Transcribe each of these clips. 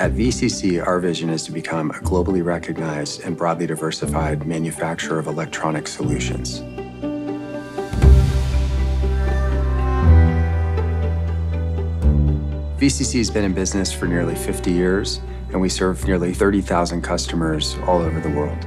At VCC, our vision is to become a globally recognized and broadly diversified manufacturer of electronic solutions. VCC has been in business for nearly 50 years, and we serve nearly 30,000 customers all over the world.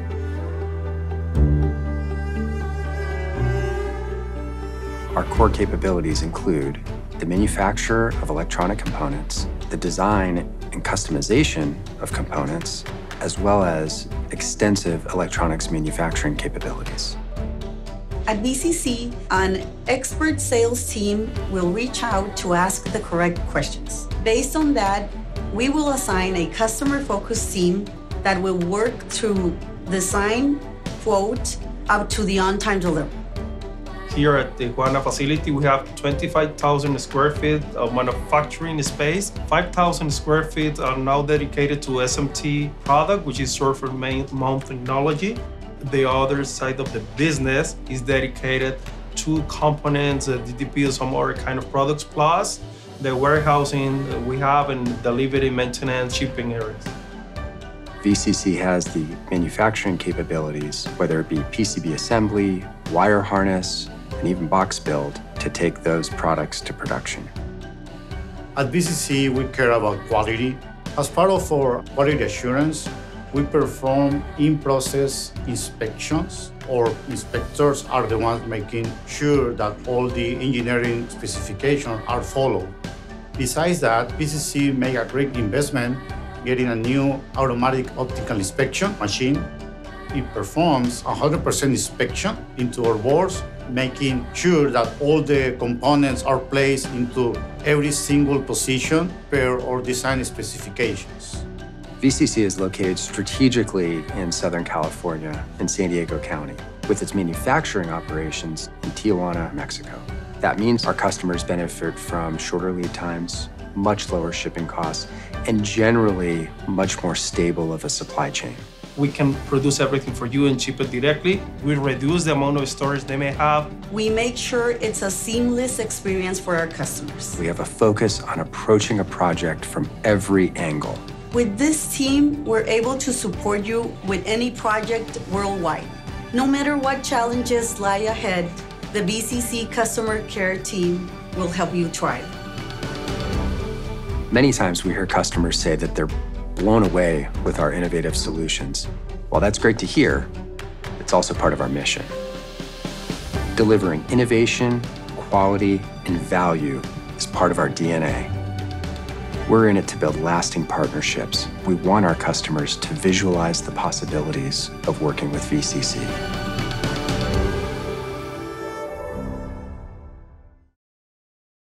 Our core capabilities include the manufacture of electronic components, the design and customization of components, as well as extensive electronics manufacturing capabilities. At VCC, an expert sales team will reach out to ask the correct questions. Based on that, we will assign a customer-focused team that will work through design, quote, up to the on-time delivery. Here at the Tijuana facility, we have 25,000 square feet of manufacturing space. 5,000 square feet are now dedicated to SMT product, which is surface mount technology. The other side of the business is dedicated to components, DDP, and some other kind of products, plus the warehousing we have and delivery, maintenance, shipping areas. VCC has the manufacturing capabilities, whether it be PCB assembly, wire harness, and even box build, to take those products to production. At VCC, we care about quality. As part of our quality assurance, we perform in-process inspections. Our inspectors are the ones making sure that all the engineering specifications are followed. Besides that, VCC made a great investment getting a new automatic optical inspection machine. It performs 100% inspection into our boards, making sure that all the components are placed into every single position per our design specifications. VCC is located strategically in Southern California in San Diego County, with its manufacturing operations in Tijuana, Mexico. That means our customers benefit from shorter lead times, much lower shipping costs, and generally much more stable of a supply chain. We can produce everything for you and ship it directly. We reduce the amount of storage they may have. We make sure it's a seamless experience for our customers. We have a focus on approaching a project from every angle. With this team, we're able to support you with any project worldwide. No matter what challenges lie ahead, the VCC customer care team will help you thrive. Many times we hear customers say that they're blown away with our innovative solutions. While that's great to hear, it's also part of our mission. Delivering innovation, quality, and value is part of our DNA. We're in it to build lasting partnerships. We want our customers to visualize the possibilities of working with VCC.